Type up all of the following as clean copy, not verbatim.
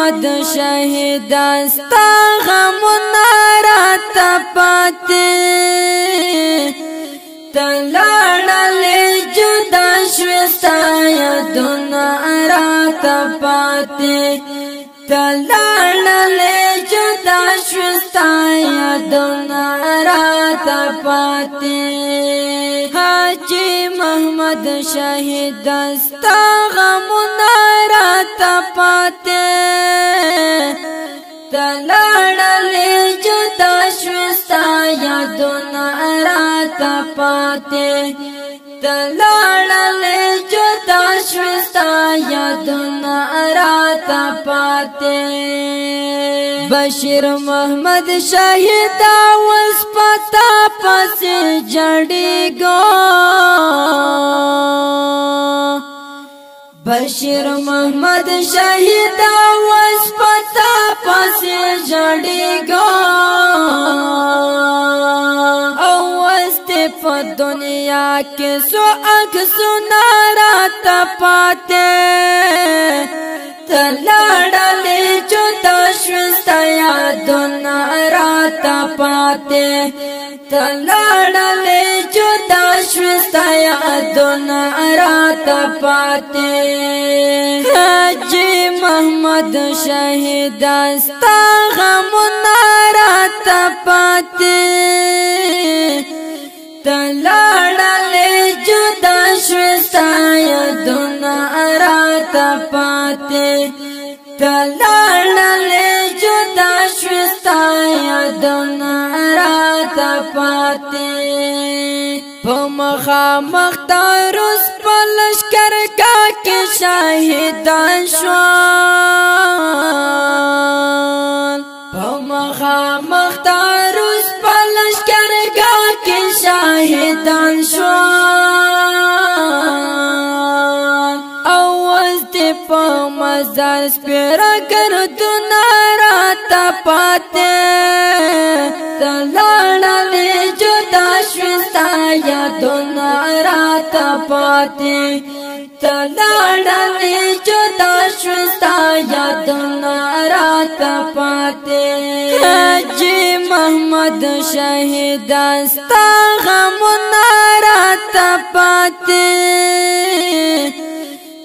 محمد شهید ستا غمونه راته پاتې تلاړلې جدا شوې ستا یادونه راته پاتې تلاړلې جدا شوې ستا یادونه راته پاتې حاجی محمد شهید ستا غمونه راته پاتې تلاړلې جدا شوې ستا یادونه راته پاتې تلاړلې جدا شوې ستا یادونه راته پاتې بشیر محمد شهید اوس پتا پسې جړېږو بشیر محمد شهید اوس پتا پسې جړېږو اوس ته په دنیا کې سو عکسونه راته پاتې تلاړلې جدا شوې ستا یادونه راته پاتې تلاړلې جدا شوې ستا یادونه راته پاتې حاجی محمد شهید ستا غمونه راته پاتې تلاړلې جدا شوې ستا یادونه راته پاتې تلاړلې جدا شوې ستا یادونه راته پاتې په مخامخ د روس په لښکرګاه کې شهیدان شول په مخامخ د روس په لښکرګاه کې شهیدان شول اوس دې په مزار سپېره ګردونه راته پاتې تلاړلې جدا شوې ستا یادونه راته پاتې تلاړلې جدا شوې ستا یادونه راته پاتې حاجی محمد شهید ستا غمونه راته پاتې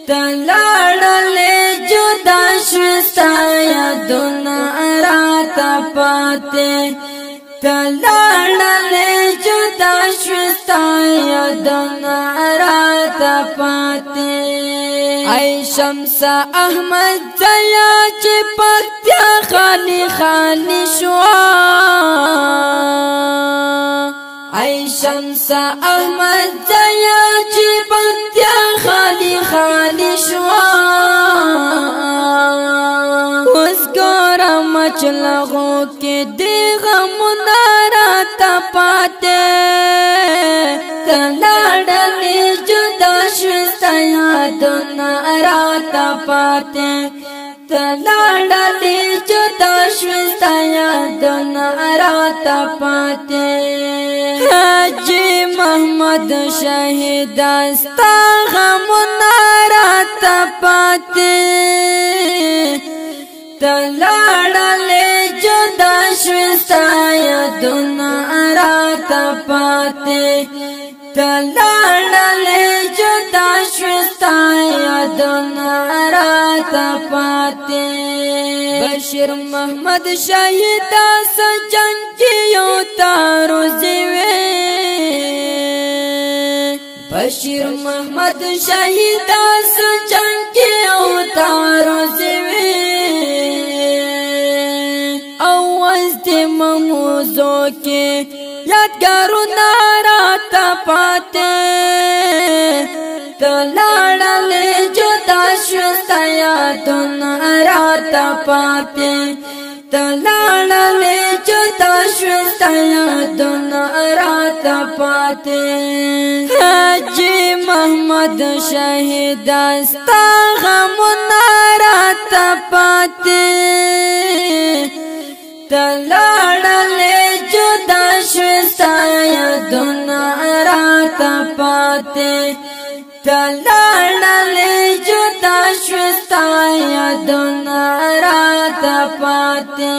تلاړلې جدا شوې ستا یادونه راته پاتې تلاړلې جدا شوې ستا یادونه راته پاتې ای شمس احمد ضیا چې پکتیا خالي خالي شوا ای شمس احمد ضیا چې پکتیا خالي خالي شوا اوس ګورم چې لغو کې دې غمونه راته پاتې تلاړلې جدا شوې ستا یادونه راته پاتې تلاړلې جدا شوې ستا یادونه راته پاتې حاجی محمد شهید ستا غمونه راته پاتې تلاړلې جدا شوې ستا یادونه راته پاتې تلاړلې جدا شوې ستا یادونه راته پاتې بشیر محمد شهید سجن کې یو تاروزي وې بشیر محمد شهید سجن کې یو تاروزي وې اوس دې مموزو کې یادګارونه راته پاتې تلاړلې جدا شوې ستا یادونه راته پاتې تلاړلې جدا شوې ستا یادونه راته پاتې حاجی محمد شهید ستا غمونه راته پاتې تلاړلې جدا شوې ستا یادونه راته پاتې تلاړلې جدا شوې ستا یادونه راته پاتے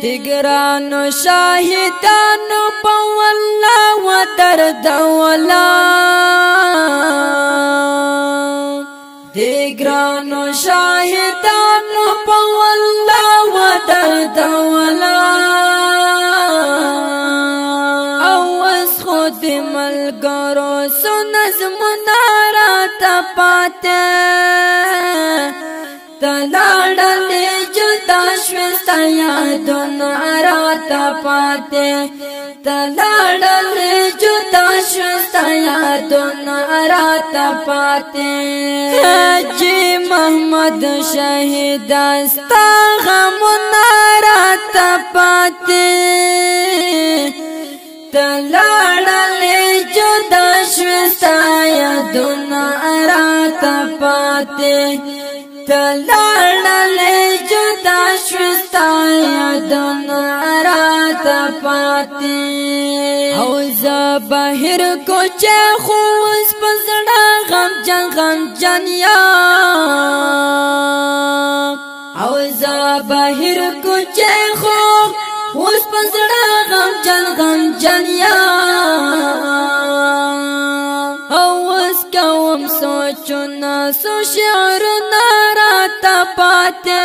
تگرانو شاہدانو پا واللہ و درد ولا تگرانو شاہدانو پا واللہ و درد ولا اوز خود ملگرو سو نظم ناراتا پاتے تلاڑلے جدا شوستا یادونا راتا پاتے تلاڑلے جدا شوستا یادونا راتا پاتے حاجی محمد شہید استا غمونا راتا پاتے تلاڑلے جدا شوستا یادونا راتا پاتے تلاڑلے جدا شوستا یادونا راتا پاتے او زا بہر کو چے خوز پزڑا غم جن یا او زا بہر کو چے خوز پزڑا غم جن یا اوز کوم سوچنا سو شعرنا راتا پاتے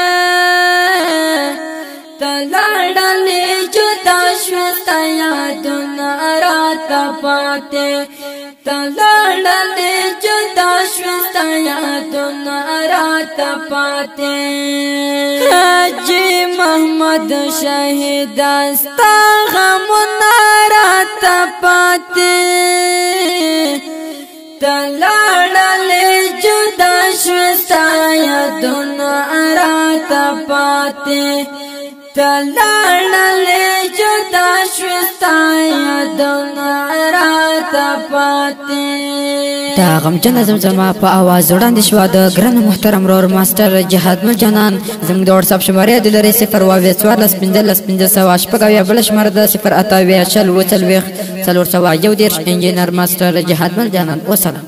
تلاڑلے جدا شوستا یادونا راتا پاتے تلاڑلے جدا شوستا یادونا راتا پاتے حاجی محمد شہید استا غمونا راتا پاتے تلاڑلے جدا شوستا یادونا راتا پاتے تلاڑلے جدا شوستا یادونا راتا پاتے دا غمجن زمزمه په आवाज وړاندې شوه د ګران محترم رور ماستر جهاد مل جنان زموږ د واتساپ شمارې د لري 0141515 بل شماره د 088 انجینر ماستر جهاد مل جنان وسلام